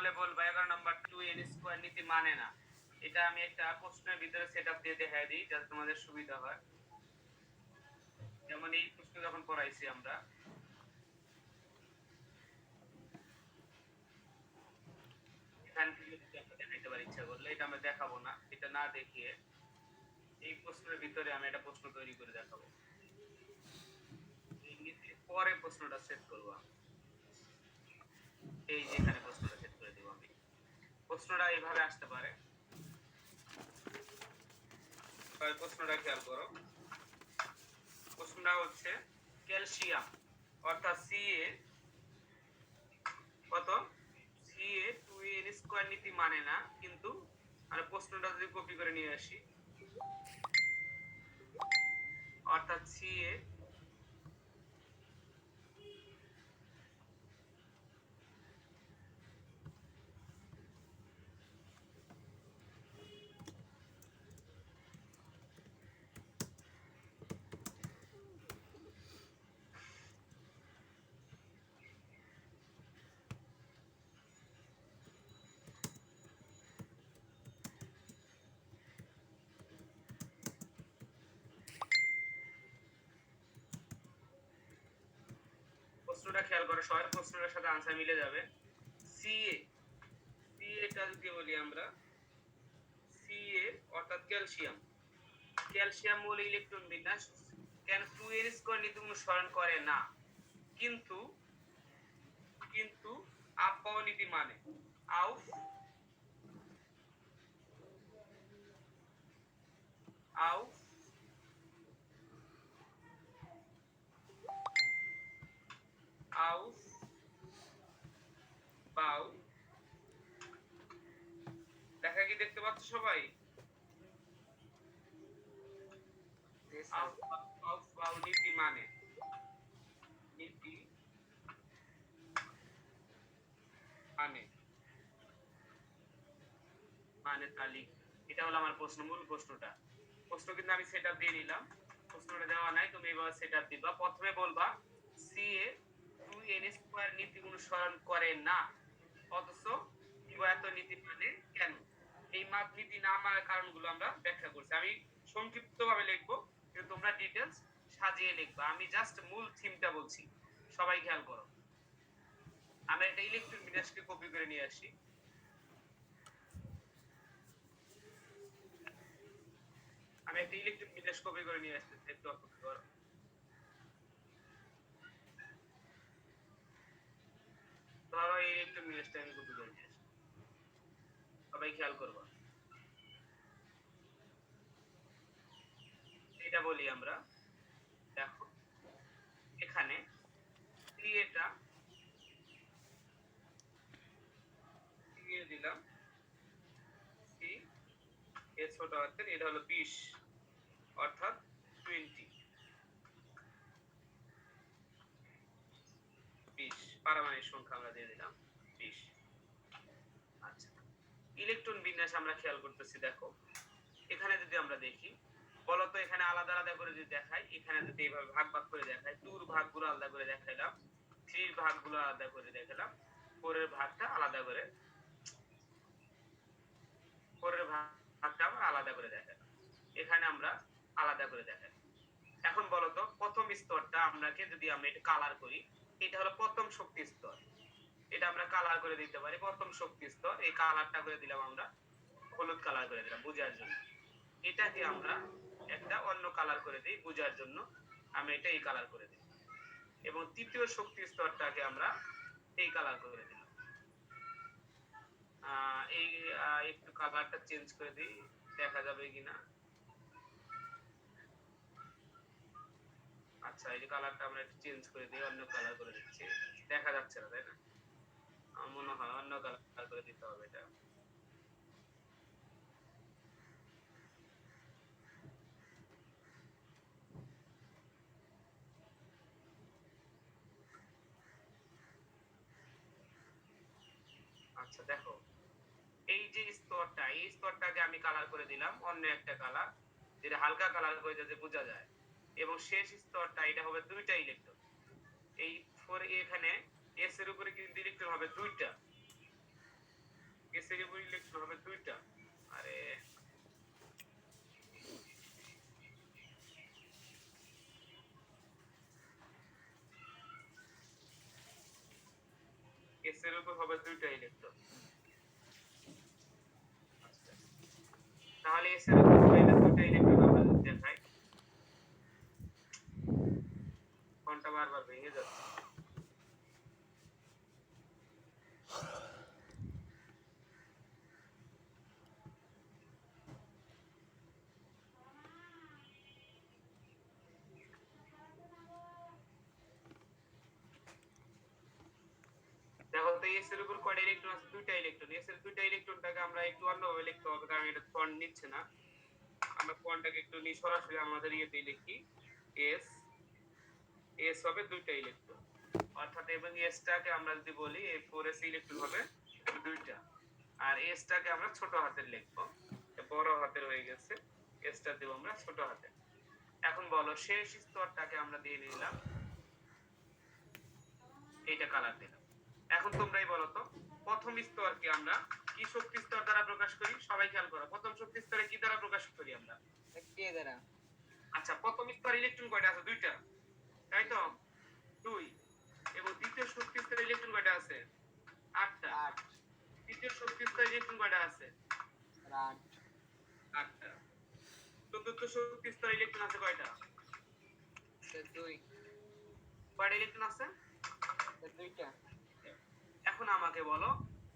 তাহলে বলবো 11 number 2n square নীতি মানে না। এটা আমি একটা প্রশ্নের ভিতরে সেটআপ দিয়ে দেখাই দিই যাতে তোমাদের সুবিধা হয়। যেমন এই প্রশ্ন যখন পড়াইছি আমরা, এখান থেকে যদি আমরা দেখাইতে পারি ইচ্ছা করলে, এটা আমরা দেখাবো না, এটা না দেখিয়ে এই প্রশ্নের ভিতরে আমি একটা প্রশ্ন তৈরি করে দেখাবো। এই নীতির পরে প্রশ্নটা সেট করব। এই যে এখানে প্রশ্নটা সেট করে দেব আমি। প্রশ্নটা এইভাবে আসতে পারে। প্রশ্নটা খেয়াল করো। প্রশ্নটা হচ্ছে ক্যালসিয়াম অর্থাৎ Ca কত, Ca 2n স্কয়ার নীতি মানে না, কিন্তু আমরা প্রশ্নটা যদি কপি করে নিয়ে আসি, অর্থাৎ Ca প্রশ্নটা খেয়াল করো সবাই, প্রশ্নটার সাথে आंसर মিলে যাবে। Ca টা যদি বলি আমরা, Ca অর্থাৎ ক্যালসিয়াম, ক্যালসিয়াম মৌলে ইলেকট্রন বিন্যাস কেন 2n স্কয়ার নীতি অনুসরণ করে না, কিন্তু কিন্তু আপাও নীতি মানে। আউফ আউফ আউফ বাউ, দেখা কি দেখতে পাচ্ছ সবাই? আউফ বাউ নীতি মানে, নীতি মানে মানে তালিক। এটা হলো আমার প্রশ্ন, মূল প্রশ্নটা। প্রশ্ন কিন্তু আমি সেটআপ দিয়ে নিলাম, প্রশ্নটা দেওয়া নাই, তুমি এভাবে সেটআপ দিবা। প্রথমে বলবা Ca 2n স্কয়ার নীতি অনুসরণ করে না, অথচ এত নীতি মানে কেন। এই মাপ নীতি না মানার কারণগুলো আমরা ব্যাখ্যা করছি। আমি সংক্ষিপ্তভাবে লিখবো, কিন্তু তোমরা ডিটেইলস সাজিয়ে লিখবা। আমি জাস্ট মূল থিমটা বলছি, সবাই খেয়াল করো। আমি একটা ইলেকট্রন বিন্যাসকে কপি করে নিয়ে আসি। আমি একটা ইলেকট্রন বিন্যাস কপি করে নিয়ে আসতেছি, একটু অপেক্ষা করো। ধরো এই ইলেকট্রন বিন্যাসটা আমি কপি করে নিয়ে আসি, সবাই খেয়াল করবা। এটা বলি আমরা, দেখো এখানে এটা দিয়ে দিলাম সি এর ছোট হাতের, এটা হলো 20 অর্থাৎ 20 পারমাণবিক সংখ্যা আমরা দিয়ে দিলাম 20। আচ্ছা, ইলেকট্রন বিন্যাস আমরা খেয়াল করতেছি। দেখো এখানে যদি আমরা দেখি, বলতো এখানে আলাদা আলাদা করে যদি দেখাই, এখানে যদি এইভাবে ভাগ ভাগ করে দেখাই, 2 এর ভাগগুলো আলাদা করে দেখাইলাম, 3 এর ভাগগুলো আলাদা করে দেখালাম, 4 এর ভাগটা আলাদা করে, 4 এর ভাগটা আমরা আলাদা করে দেখালাম, এখানে আমরা আলাদা করে দেখাই। এখন বলতো প্রথম স্তরটা আমরাকে যদি আমরা এটা কালার করি, এটা হলো প্রথম শক্তি স্তর, এটা আমরা কালার করে দিতে পারি প্রথম শক্তি স্তর। এই কালারটা করে দিলাম আমরা হলুদ কালার করে দিলাম বোঝার জন্য। এটাকে আমরা একটা অন্য কালার করে দিই বোঝার জন্য, আমি এটা এই কালার করে দিই। এবং তৃতীয় শক্তি স্তরটাকে আমরা এই কালার করে দিলাম। এই একটু কালারটা চেঞ্জ করে দিই, দেখা যাবে কিনা। আচ্ছা, এই যে কালারটা আমরা একটু চেঞ্জ করে দিই, অন্য কালার করে দিচ্ছি, দেখা যাচ্ছে না তাই না? মনে হয় অন্য কালার করে দিতে হবে এটা। আচ্ছা দেখো, এই যে স্তরটা, এই স্তরটাকে আমি কালার করে দিলাম অন্য একটা কালার, যেটা হালকা কালার করে যাতে বোঝা যায়। এবং শেষ স্তরটা এটা হবে দুইটা ইলেকট্রন। এই 4 এখানে এস এর উপরে কিন্তু ইলেকট্রন হবে দুইটা, এস এর উপর ইলেকট্রন হবে দুইটা। আরে এস এর উপর হবে দুইটা ইলেকট্রন। আচ্ছা, তাহলে এস এর উপর হইলে দুইটা ইলেকট্রন আমরা যদি দেখাই, কোনটা বারবার ভেঙে যাচ্ছে। দেখো তো এস এর উপর কয়টা ইলেকট্রন আছে? দুইটা ইলেকট্রন। এস এর দুইটা ইলেকট্রনটাকে আমরা একটু অন্যভাবে লিখতে হবে, কারণ এটা পয়েন্ট নিচ্ছে না। আমরা পয়েন্টটাকে একটু নিয়ে সরাসরি আমাদের ইয়েতে লিখি, এস এস হবে দুইটা ইলেকট্রন, অর্থাৎ এবং এসটাকে আমরা যদি বলি এই 4s ইলেকট্রন হবে দুইটা, আর এসটাকে আমরা ছোট হাতের লিখবো, বড় হাতের হয়ে গেছে, এসটা দেব আমরা ছোট হাতে। এখন বলো শেষ স্তরটাকে আমরা দিয়ে নিলাম, এইটা কালার দিলাম। এখন তোমরাই বলো তো প্রথম স্তরকে আমরা কি শক্তি স্তর দ্বারা প্রকাশ করি? সবাই খেয়াল করো, প্রথম শক্তি স্তরে কি দ্বারা প্রকাশ করি আমরা? কে দ্বারা। আচ্ছা, প্রথম স্তর ইলেকট্রন কয়টা আছে? দুইটা, তাই তো? দুই। এবং দ্বিতীয় শক্তি স্তরে ইলেকট্রন কয়টা আছে? আটটা। তৃতীয় শক্তি স্তরে ইলেকট্রন কয়টা আছে? আটটা। চতুর্থ শক্তি স্তরে ইলেকট্রন আছে কয়টা? দুই। কয়টা ইলেকট্রন আছে? দুইটা। এখন আমাকে বলো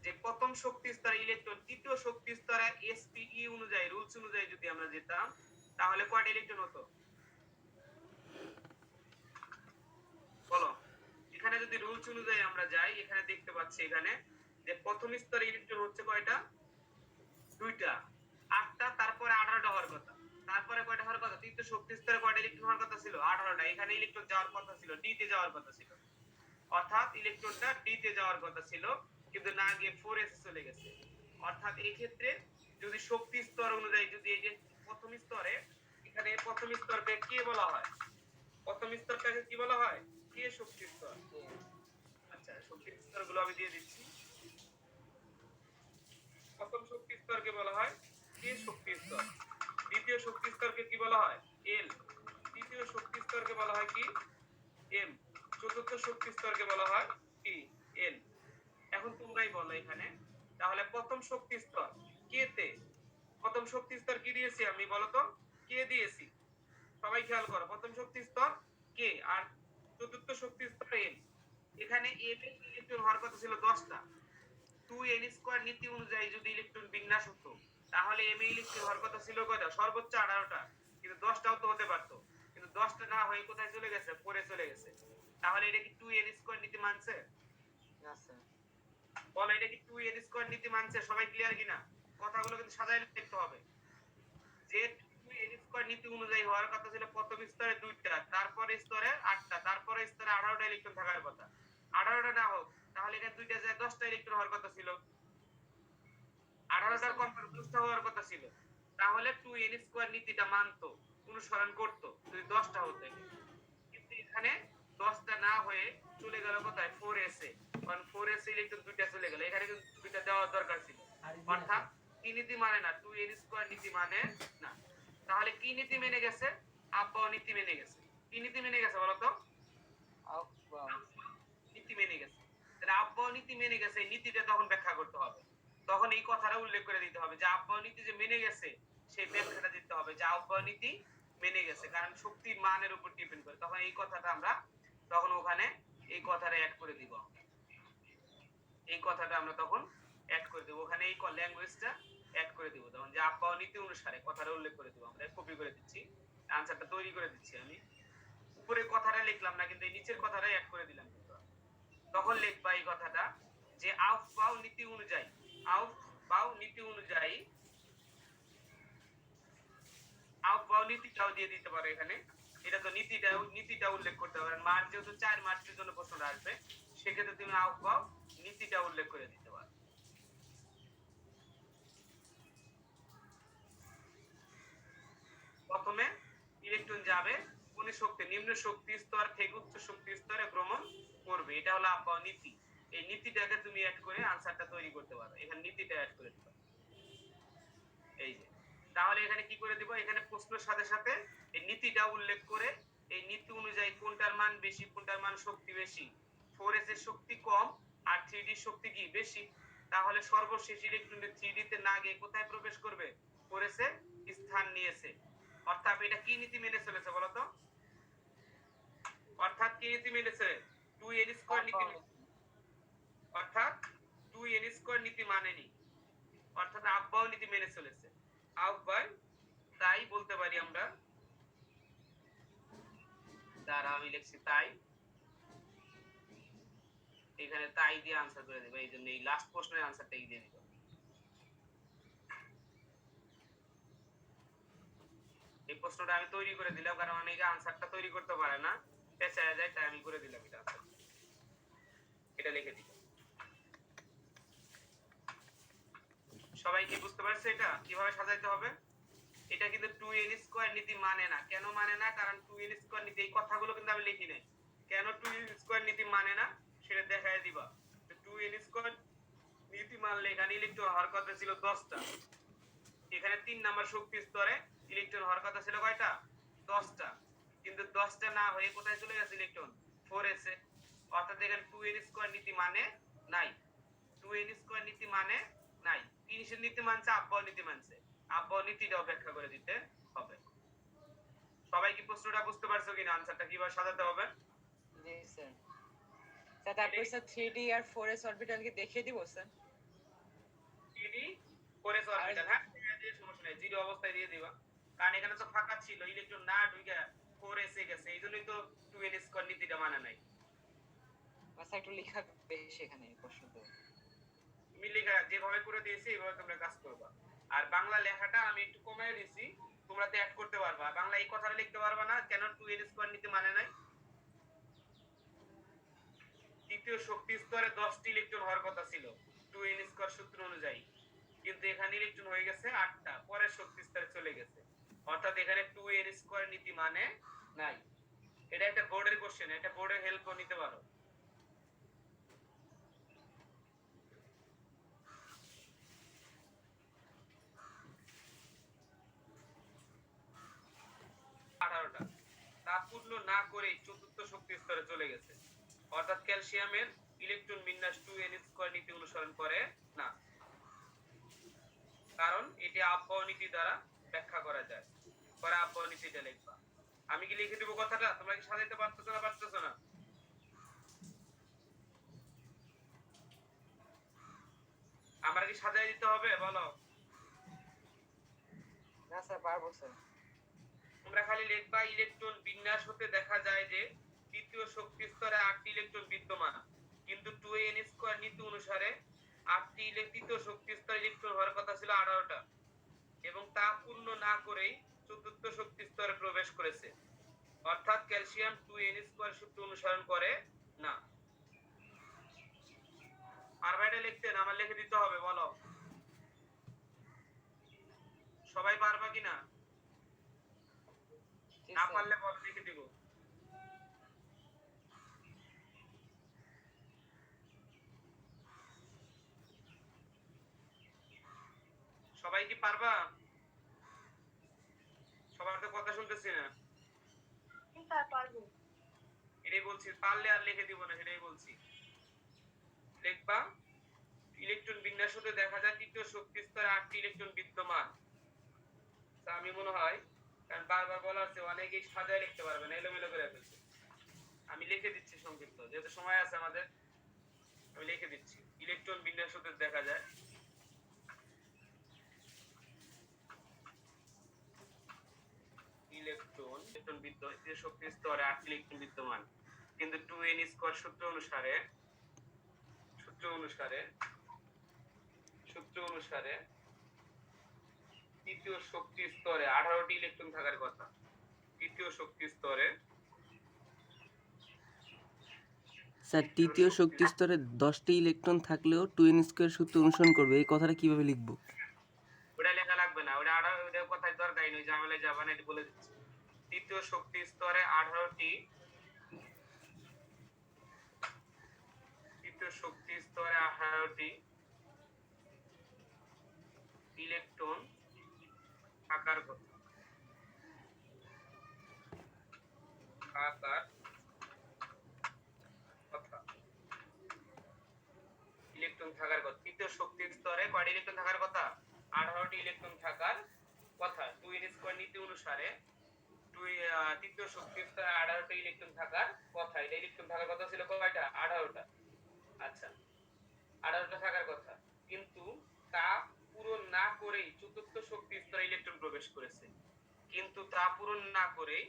যে প্রথম শক্তি স্তরে ইলেকট্রন তৃতীয় শক্তি স্তরে এসপিই অনুযায়ী, রুলস অনুযায়ী যদি আমরা যেতাম, তাহলে কয়টা ইলেকট্রন হতো? বলো। এখানে যদি রুলস অনুযায়ী আমরা যাই, এখানে দেখতে পাচ্ছি এখানে যে প্রথম স্তরে ইলেকট্রন হচ্ছে কয়টা? দুইটা। আটটা, তারপরে 18টা হওয়ার কথা। তারপরে কয়টা হওয়ার কথা? তৃতীয় শক্তি স্তরে কয়টা ইলেকট্রন হওয়ার কথা ছিল? 18টা। এখানে ইলেকট্রন যাওয়ার কথা ছিল, ডি তে যাওয়ার কথা ছিল, অর্থাৎ ইলেকট্রনটা ডি তে যাওয়ার কথা ছিল, কিন্তু না গিয়ে 4s চলে গেছে। অর্থাৎ এই ক্ষেত্রে যদি শক্তি স্তর অনুযায়ী যদি এই যে প্রথম স্তরে, এখানে প্রথম স্তরকে কে বলা হয়? প্রথম স্তরটাকে কি বলা হয়? কে শক্তি স্তর। আচ্ছা, শক্তি স্তরগুলো আমি দিয়ে দিচ্ছি। প্রথম শক্তি স্তরকে বলা হয় কে শক্তি স্তর। দ্বিতীয় শক্তি স্তরকে কি বলা হয়? এল। তৃতীয় শক্তি স্তরকে বলা হয় কি? এম। চতুর্থ শক্তি স্তরকে বলা হয় কি? এন। এখন তোমরাই বলো এখানে, তাহলে প্রথম শক্তি স্তর কে তে, প্রথম শক্তি স্তর কি দিয়েছি আমি? বলো তো, কে দিয়েছি? সবাই খেয়াল করো, প্রথম শক্তি স্তর কে, আর চতুর্থ শক্তি স্তর এন। এখানে এম এর ইলেকট্রন হওয়ার কথা ছিল 10টা। 2n² নীতি অনুযায়ী যদি ইলেকট্রন বিন্যাস হতো, তাহলে এম এ ইলেকট্রন হওয়ার কথা ছিল কয়টা? সর্বোচ্চ 18টা, কিন্তু 10টাও তো হতে পারতো, কিন্তু 10টা না হয়ে কোথায় চলে গেছে? 4 চলে গেছে। তাহলে এটা কি 2n² নীতি মানছে? বলো, এটা কি 2n² নীতি মানছে? সবাই ক্লিয়ার কিনা? কথাগুলো কিন্তু সাজায় লিখতে হবে। যে 2n² নীতি অনুযায়ী হওয়ার কথা ছিল প্রথম স্তরে 2টা, তারপরে স্তরে 8টা, তারপরে স্তরে 18টা ইলেকট্রন থাকার কথা। 18টা না হোক, তাহলে এখানে 2টা যায় 10টা ইলেকট্রন হওয়ার কথা ছিল। 18টার কম্পেয়ার 10টা হওয়ার কথা ছিল। তাহলে 2n² নীতিটা মানতো, অনুসরণ করতো যদি 10টা হতো। কিন্তু এখানে 10টা না হয়ে চলে গেল কোথায়? 4s এ। কারণ 4s ইলেকট্রন 2টা চলে গেল, এখানে কিন্তু 2টা দেওয়ার দরকার ছিল। অর্থাৎ কি নীতি মানে না? 2n² নীতি মানে না। তাহলে কি নীতি মেনে গেছে? আব্বাও নীতি মেনে গেছে। কি নীতি মেনে গেছে বলো তো? নীতি মেনে গেছে। তাহলে আব্বাও নীতি মেনে গেছে, এই নীতিটা তখন ব্যাখ্যা করতে হবে। তখন এই কথাটা উল্লেখ করে দিতে হবে যে আব্বাও নীতি যে মেনে গেছে, সেই ব্যাখ্যাটা দিতে হবে যে আব্বাও নীতি মেনে গেছে, কারণ শক্তির মানের উপর ডিপেন্ড করে। তখন এই কথাটা আমরা তখন ওখানে এই কথাটা অ্যাড করে দিব। এই কথাটা আমরা তখন অ্যাড করে দেব ওখানে, এই ল্যাঙ্গুয়েজটা অ্যাড করে দিব তখন, যে আব্বাও নীতি অনুসারে কথাটা উল্লেখ করে দেব। আমরা কপি করে দিচ্ছি, আনসারটা তৈরি করে দিচ্ছি আমি। উপরে কথাটা লিখলাম না, কিন্তু এই নিচের কথাটাই অ্যাড করে দিলাম। তখন লিখবা এই কথাটা যে আউফবাউ নীতি অনুযায়ী, আউফবাউ নীতি অনুযায়ী, আউফবাউ নীতিটাও দিয়ে দিতে পারো এখানে। এটা তো নীতিটা উল্লেখ করতে পারো। মার্চ যেহেতু 4 মার্চের জন্য প্রশ্নটা আসবে, সেক্ষেত্রে তুমি আউফবাউ নীতিটা উল্লেখ করে দিতে পারো। প্রথমে ইলেকট্রন যাবে কোন শক্তি? নিম্ন শক্তি স্তর থেকে উচ্চ শক্তি স্তরে ভ্রমণ করবে, এটা হলো আউফবাউ নীতি। এই নীতিটাকে তুমি অ্যাড করে আনসারটা তৈরি করতে পারো। এখানে নীতিটা অ্যাড করে দিবা, এই যে। তাহলে এখানে কি করে দিব, এখানে প্রশ্নের সাথে সাথে এই নীতিটা উল্লেখ করে এই নীতি অনুযায়ী কোনটার মান বেশি, কোনটার মান শক্তি বেশি। 4s এর শক্তি কম আর 3d এর শক্তি কি বেশি, তাহলে সর্বশেষ ইলেকট্রনটি 3d তে না গিয়ে কোথায় প্রবেশ করবে, 4s এ স্থান নিয়েছে। অর্থাৎ এটা কি নীতি মেনে চলেছে বলো তো? অর্থাৎ কি নীতি মেনেছে? 2n স্কয়ার নীতি, অর্থাৎ 2n স্কয়ার নীতি মানেনি, অর্থাৎ আব্বাও নীতি মেনে চলেছে। আব্বাই, তাই বলতে পারি আমরা, দ্বারা আমি লিখছি তাই, এখানে তাই দিয়ে আনসার করে দেব। এই জন্য এই লাস্ট প্রশ্নের আনসারটা দিয়ে দিব। এই প্রশ্নটা আমি তৈরি করে দিলাম, কারণ অনেকে আনসারটা তৈরি করতে পারে না, পেঁচায়া যায়, তাই আমি করে দিলাম এটা আনসার। এটা লিখে দিই। সবাই কি বুঝতে পারছে এটা কিভাবে সাজাইতে হবে? এটা কিন্তু 2n স্কয়ার নীতি মানে না। কেন মানে না? কারণ 2n স্কয়ার নীতি, এই কথাগুলো কিন্তু আমি লিখি নাই। কেন 2n স্কয়ার নীতি মানে না সেটা দেখায় দিবা। 2n স্কয়ার নীতি মানলে এখানে ইলেকট্রন হওয়ার কথা ছিল 10টা, এখানে 3 নাম্বার শক্তি স্তরে ইলেকট্রন হওয়ার কথা ছিল কয়টা? 10টা, কিন্তু 10টা না হয়ে কোথায় চলে গেছে ইলেকট্রন? 4s এ। অর্থাৎ এখানে 2n স্কয়ার নীতি মানে নাই, 2n স্কয়ার নীতি মানে নাই। কিসের নীতি মানছে? আব্বাও নীতি মানছে। আব্বাও নীতিটা ব্যাখ্যা করে দিতে হবে। সবাই কি প্রশ্নটা বুঝতে পারছো কিনা, আনসারটা কিভাবে সাজাতে হবে? জি স্যার। স্যার তারপর স্যার 3d আর 4s অরবিটাল কি দেখিয়ে দিব স্যার? 3d 4s অরবিটাল, হ্যাঁ দিয়ে সমস্যা নাই, জিরো অবস্থায় দিয়ে দিবা। কারণ এখানে তো ফাঁকা ছিল, ইলেকট্রন না ঢুকে 4s এ গেছে, এইজন্যই তো 2n স্কয়ার নীতিটা মানে নাই। স্যার একটু লেখা বেশি এখানে প্রশ্নতে। তুমি লেখা যেভাবে করে দিয়েছি এইভাবে তোমরা কাজ করবা। আর বাংলা লেখাটা আমি একটু কমিয়ে দিয়েছি, তোমরা তো অ্যাড করতে পারবা। বাংলা এই কথাটা লিখতে পারবা না, কেন 2n স্কয়ার নীতি মানে নাই। তৃতীয় শক্তি স্তরে 10টি ইলেকট্রন হওয়ার কথা ছিল 2n স্কয়ার সূত্র অনুযায়ী, কিন্তু এখানে ইলেকট্রন হয়ে গেছে 8টা, পরের শক্তি স্তরে চলে গেছে। অর্থাৎ এখানে 2n স্কয়ার নীতি মানে নাই। এটা একটা বোর্ডের কোশ্চেন, এটা বোর্ডের হেল্পও নিতে পারো। তাপ পূর্ণ না করে চতুর্থ শক্তি স্তরে চলে গেছে। অর্থাৎ ক্যালসিয়ামের ইলেকট্রন বিন্যাস 2n স্কয়ার নীতি অনুসরণ করে না, কারণ এটি আব্বাও নীতি দ্বারা ব্যাখ্যা করা যায়। পরে আব্বাও নীতিটা লিখবা। আমি কি লিখে দেব কথাটা? তোমরা কি সাজাইতে পারতেছো না পারতেছো না? আমার কি সাজাই দিতে হবে বলো? না স্যার পারবো স্যার। তোমরা খালি লিখবা ইলেকট্রন বিন্যাস হতে দেখা যায় যে তৃতীয় শক্তি স্তরে 8টি ইলেকট্রন বিদ্যমান, কিন্তু 2n স্কয়ার নীতি অনুসারে 8টি তৃতীয় শক্তি স্তরে ইলেকট্রন হওয়ার কথা ছিল 18টা, এবং তা পূর্ণ না করেই চতুর্থ শক্তি স্তরে প্রবেশ করেছে। অর্থাৎ ক্যালসিয়াম 2n স্কয়ার সূত্র অনুসরণ করে না। আর ভাইটা লিখতে না, আমার লিখে দিতে হবে বলো? সবাই পারবা কিনা? না পারলে বল, লিখে দিব। সবাই কি পারবা? সবার তো কথা শুনতেছি না। পারবো। এটাই বলছি, পারলে আর লিখে দিব না, সেটাই বলছি। লিখবা ইলেকট্রন বিন্যাস হতে দেখা যায় তৃতীয় শক্তি স্তরে 8টি ইলেকট্রন বিদ্যমান। তা আমি মনে হয়, কারণ বারবার বলা হচ্ছে অনেকেই সাজায় লিখতে পারবে না, এলোমেলো করে ফেলছে। আমি লিখে দিচ্ছি সংক্ষিপ্ত, যেহেতু সময় আছে আমাদের, আমি লিখে দিচ্ছি। ইলেকট্রন বিন্যাস হতে দেখা যায় ইলেকট্রন তৃতীয় শক্তি স্তরে 8টি ইলেকট্রন বিদ্যমান, কিন্তু 2n স্কয়ার সূত্র অনুসারে তৃতীয় শক্তি স্তরে 18টি ইলেকট্রন থাকার কথা। তৃতীয় শক্তি স্তরে স্যার তৃতীয় শক্তি স্তরে 10টি ইলেকট্রন থাকলেও 2n স্কয়ার সূত্র অনুসরণ করবে, এই কথাটা কিভাবে লিখব? ওটা লেখা লাগবে না, ওটা ওটা কথাই দরকারই নেই, ঝামেলায় যাবে না, এটা বলে দিচ্ছি। তৃতীয় শক্তি স্তরে 18টি তৃতীয় শক্তি স্তরে 18টি ইলেকট্রন থাকার কথা। ইলেকট্রন থাকার কথা। তৃতীয় শক্তি স্তরে কয়টি ইলেকট্রন থাকার কথা? 18টি ইলেকট্রন থাকার কথা। 2n স্কয়ার নীতি অনুসারে তৃতীয় শক্তি স্তরে 18টি ইলেকট্রন থাকার কথা। এটা ইলেকট্রন থাকার কথা ছিল কয়টা? 18টা। আচ্ছা, 18টা থাকার কথা, কিন্তু তা পূরণ না করেই চতুর্থ শক্তি স্তরে ইলেকট্রন প্রবেশ করেছে। কিন্তু তা পূরণ না করেই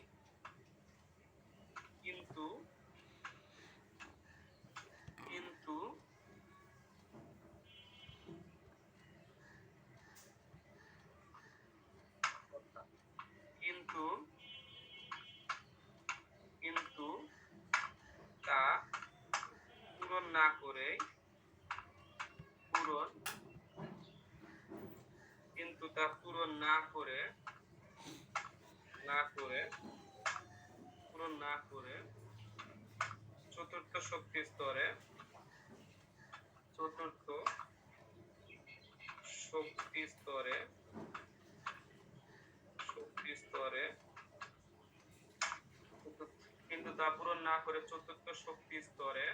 কিন্তু কিন্তু কিন্তু কিন্তু তা পূরণ না করে চতুর্থ শক্তি স্তরে কিন্তু তা পূরণ না করে চতুর্থ শক্তি স্তরে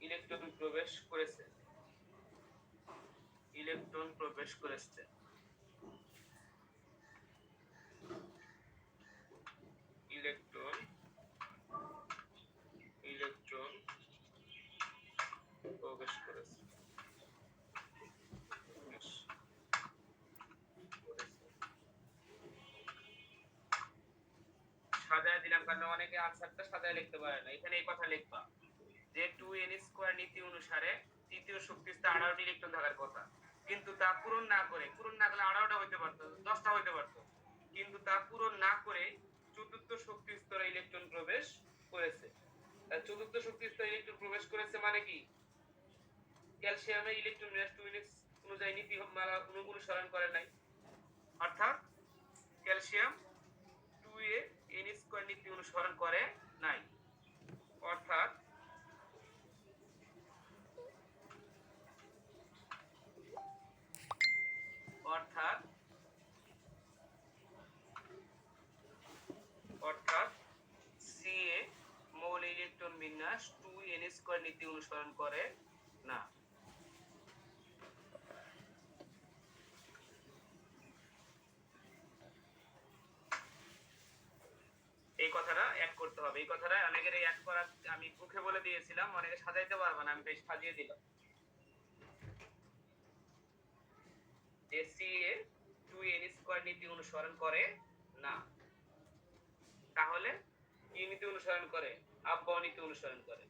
ইলেকট্রন প্রবেশ করেছে। ইলেকট্রন প্রবেশ করেছে সাজায় দিলাম, কারণ অনেকে আনসারটা সাজায় লিখতে পারে না। এখানে এই কথা লিখবা যে 2n স্কয়ার নীতি অনুসারে তৃতীয় শক্তি স্তরে 18টি ইলেকট্রন থাকার কথা, কিন্তু তা পূরণ না করলে 18টা হইতে পারতো, 10টা হইতে পারতো, কিন্তু তা পূরণ না করে চতুর্থ শক্তি স্তরে ইলেকট্রন প্রবেশ করেছে। চতুর্থ শক্তি স্তরে ইলেকট্রন প্রবেশ করেছে মানে কি? ক্যালসিয়ামের ইলেকট্রন বিন্যাস 2n অনুযায়ী নীতিমালা অনুসরণ করে নাই, অর্থাৎ ক্যালসিয়াম 2n স্কয়ার নীতি অনুসরণ করে নাই, অর্থাৎ Ca মৌল ইলেকট্রন বিন্যাস 2n স্কয়ার নীতি অনুসরণ করে না। এই কথাটা অ্যাড করতে হবে। এই কথাটা অনেকের অ্যাড করা আমি মুখে বলে দিয়েছিলাম, অনেকে সাজাইতে পারবে না, আমি বেশ সাজিয়ে দিলাম যে Ca 2n স্কয়ার নীতি অনুসরণ করে না। তাহলে কি নীতি অনুসরণ করে? আব্বাও নীতি অনুসরণ করে।